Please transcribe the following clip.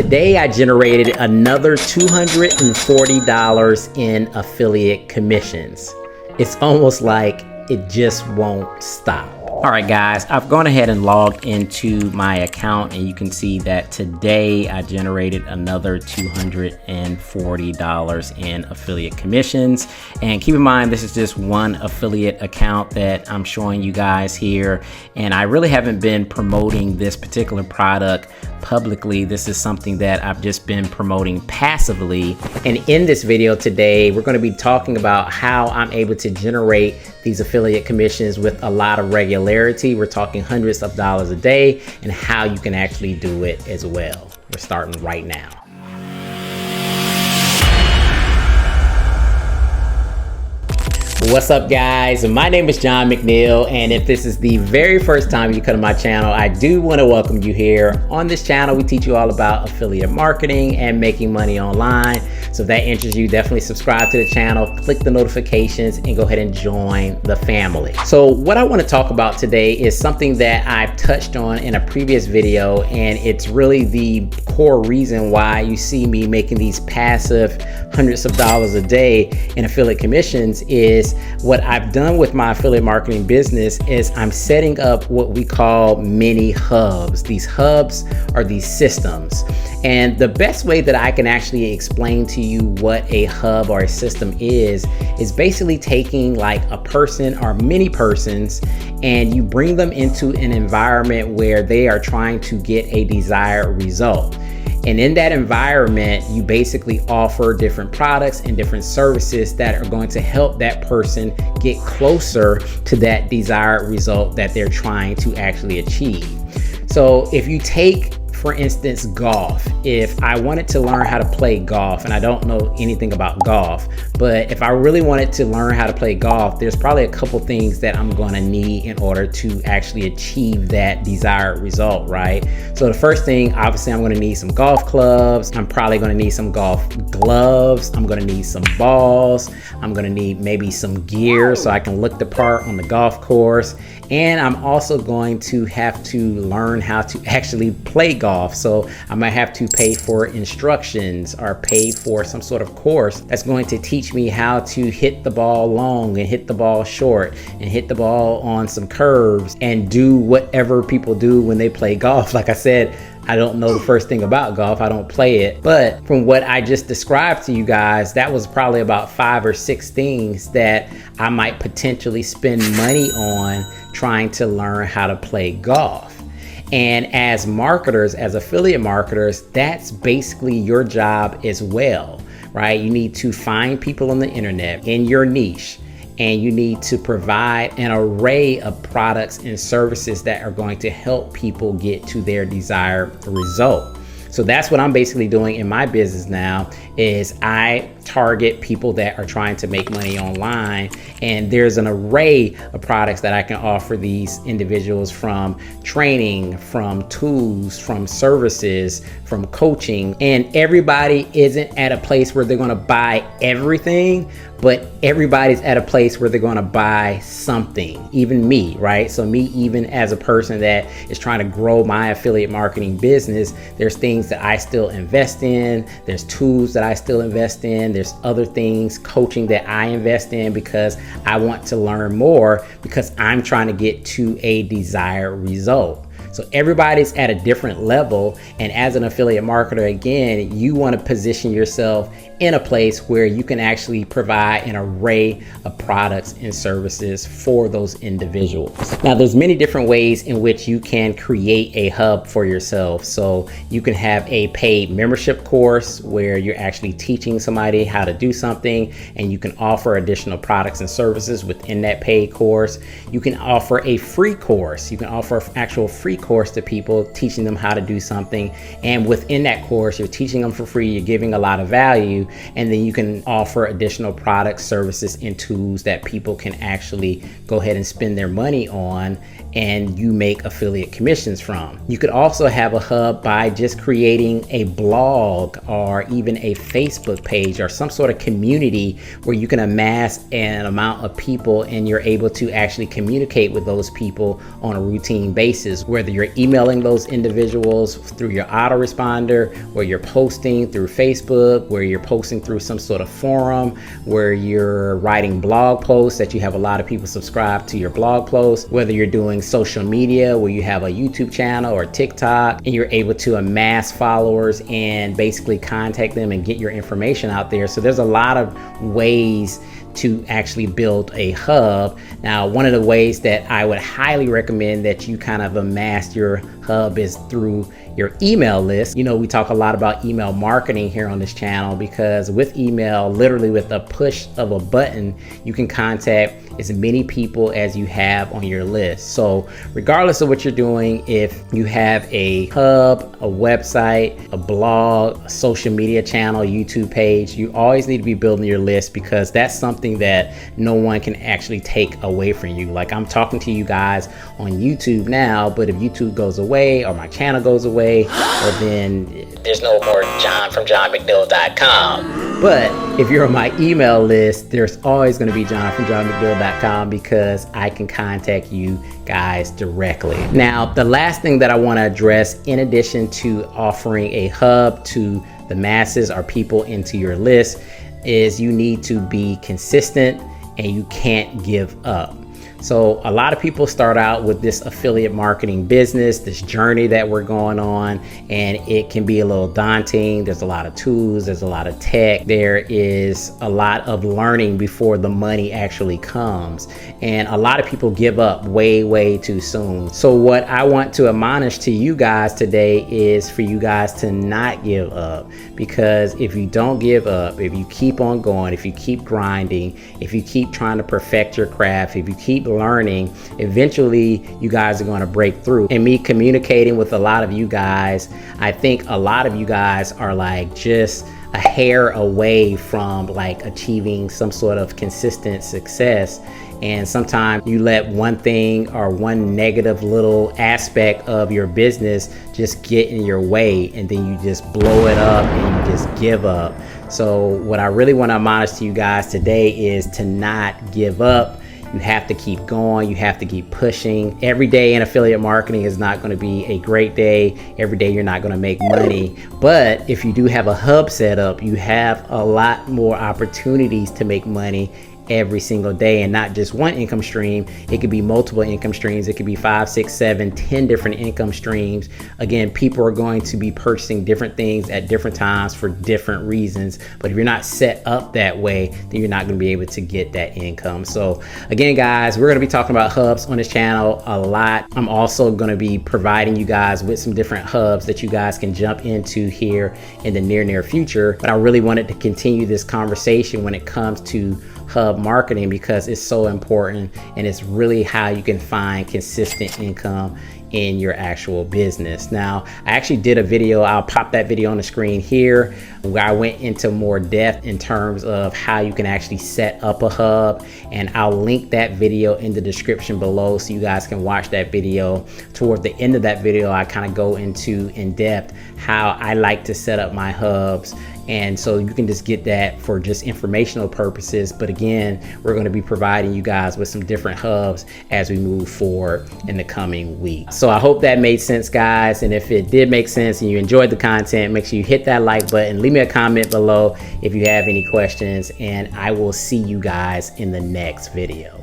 today I generated another $240 in affiliate commissions. It's almost like it just won't stop. All right, guys, I've gone ahead and logged into my account, and you can see that today I generated another $240 in affiliate commissions. And keep in mind, this is just one affiliate account that I'm showing you guys here. And I really haven't been promoting this particular product publicly. This is something that I've just been promoting passively. And in this video today, we're going to be talking about how I'm able to generate these affiliate commissions with a lot of regularity. We're talking hundreds of dollars a day, and how you can actually do it as well. We're starting right now. What's up, guys? My name is John McNeil, and if this is the very first time you come to my channel, I do want to welcome you here. On this channel, we teach you all about affiliate marketing and making money online. So if that interests you, definitely subscribe to the channel, click the notifications, and go ahead and join the family. So what I want to talk about today is something that I've touched on in a previous video, and it's really the core reason why you see me making these passive hundreds of dollars a day in affiliate commissions. Is what I've done with my affiliate marketing business is I'm setting up what we call mini hubs. These hubs are these systems. And the best way that I can actually explain to you what a hub or a system is basically taking like a person or many persons, and you bring them into an environment where they are trying to get a desired result. And in that environment, you basically offer different products and different services that are going to help that person get closer to that desired result that they're trying to actually achieve. So if you take, for instance, golf. If I wanted to learn how to play golf, and I don't know anything about golf, but if I really wanted to learn how to play golf, there's probably a couple things that I'm going to need in order to actually achieve that desired result, right? So the first thing, obviously, I'm going to need some golf clubs. I'm probably going to need some golf gloves. I'm going to need some balls. I'm going to need maybe some gear so I can look the part on the golf course. And I'm also going to have to learn how to actually play golf. So I might have to pay for instructions or pay for some sort of course that's going to teach me how to hit the ball long and hit the ball short and hit the ball on some curves and do whatever people do when they play golf. Like I said, I don't know the first thing about golf. I don't play it. But from what I just described to you guys, that was probably about 5 or 6 things that I might potentially spend money on trying to learn how to play golf. And as marketers, as affiliate marketers, that's basically your job as well, right? You need to find people on the internet in your niche, and you need to provide an array of products and services that are going to help people get to their desired result. So that's what I'm basically doing in my business now, is I target people that are trying to make money online, and there's an array of products that I can offer these individuals, from training, from tools, from services, from coaching. And everybody isn't at a place where they're going to buy everything, but everybody's at a place where they're going to buy something. Even me, right? So me, even as a person that is trying to grow my affiliate marketing business, there's things that I still invest in. There's tools that I still invest in. There's other things, coaching, that I invest in because I want to learn more, because I'm trying to get to a desired result. So everybody's at a different level. And as an affiliate marketer, again, you want to position yourself in a place where you can actually provide an array of products and services for those individuals. Now, there's many different ways in which you can create a hub for yourself. So you can have a paid membership course where you're actually teaching somebody how to do something, and you can offer additional products and services within that paid course. You can offer a free course. You can offer an actual free course to people, teaching them how to do something. And within that course, you're teaching them for free. You're giving a lot of value. And then you can offer additional products, services, and tools that people can actually go ahead and spend their money on, and you make affiliate commissions from. You could also have a hub by just creating a blog or even a Facebook page or some sort of community where you can amass an amount of people, and you're able to actually communicate with those people on a routine basis, whether whether you're emailing those individuals through your autoresponder, where you're posting through Facebook, where you're posting through some sort of forum, where you're writing blog posts that you have a lot of people subscribe to your blog posts, whether you're doing social media where you have a YouTube channel or TikTok and you're able to amass followers and basically contact them and get your information out there. So there's a lot of ways to actually build a hub. Now, one of the ways that I would highly recommend that you kind of amass your hub is through your email list. You know, we talk a lot about email marketing here on this channel because with email, literally with a push of a button, you can contact as many people as you have on your list. So regardless of what you're doing, if you have a hub, a website, a blog, a social media channel, YouTube page, you always need to be building your list because that's something that no one can actually take away from you. Like I'm talking to you guys on YouTube now, but if YouTube goes away or my channel goes away, well then there's no more John from JohnMcNeil.com. But if you're on my email list, there's always going to be John from JohnMcNeil.com because I can contact you guys directly. Now, the last thing that I want to address, in addition to offering a hub to the masses or people into your list, is you need to be consistent and you can't give up. So a lot of people start out with this affiliate marketing business, this journey that we're going on, and it can be a little daunting. There's a lot of tools, there's a lot of tech, there is a lot of learning before the money actually comes. And a lot of people give up way too soon. So what I want to admonish to you guys today is for you guys to not give up, because if you don't give up, if you keep on going, if you keep grinding, if you keep trying to perfect your craft, if you keep learning, eventually you guys are going to break through. And me communicating with a lot of you guys, I think a lot of you guys are like just a hair away from like achieving some sort of consistent success. And sometimes you let one thing or one negative little aspect of your business just get in your way, and then you just blow it up and you just give up. So what I really want to admonish to you guys today is to not give up. You have to keep going. You have to keep pushing. Every day in affiliate marketing is not going to be a great day. Every day you're not going to make money. But if you do have a hub set up, you have a lot more opportunities to make money every single day, and not just one income stream. It could be multiple income streams. It could be 5, 6, 7, 10 different income streams. Again, people are going to be purchasing different things at different times for different reasons. But if you're not set up that way, then you're not going to be able to get that income. So again, guys, we're going to be talking about hubs on this channel a lot. I'm also going to be providing you guys with some different hubs that you guys can jump into here in the near future. But I really wanted to continue this conversation when it comes to hub marketing because it's so important, and it's really how you can find consistent income in your actual business. Now, I actually did a video, I'll pop that video on the screen here, where I went into more depth in terms of how you can actually set up a hub, and I'll link that video in the description below so you guys can watch that video. Toward the end of that video, I kind of go into in depth how I like to set up my hubs. And so you can just get that for just informational purposes. But again, we're going to be providing you guys with some different hubs as we move forward in the coming weeks. So I hope that made sense, guys. And if it did make sense and you enjoyed the content, make sure you hit that like button, leave me a comment below if you have any questions, and I will see you guys in the next video.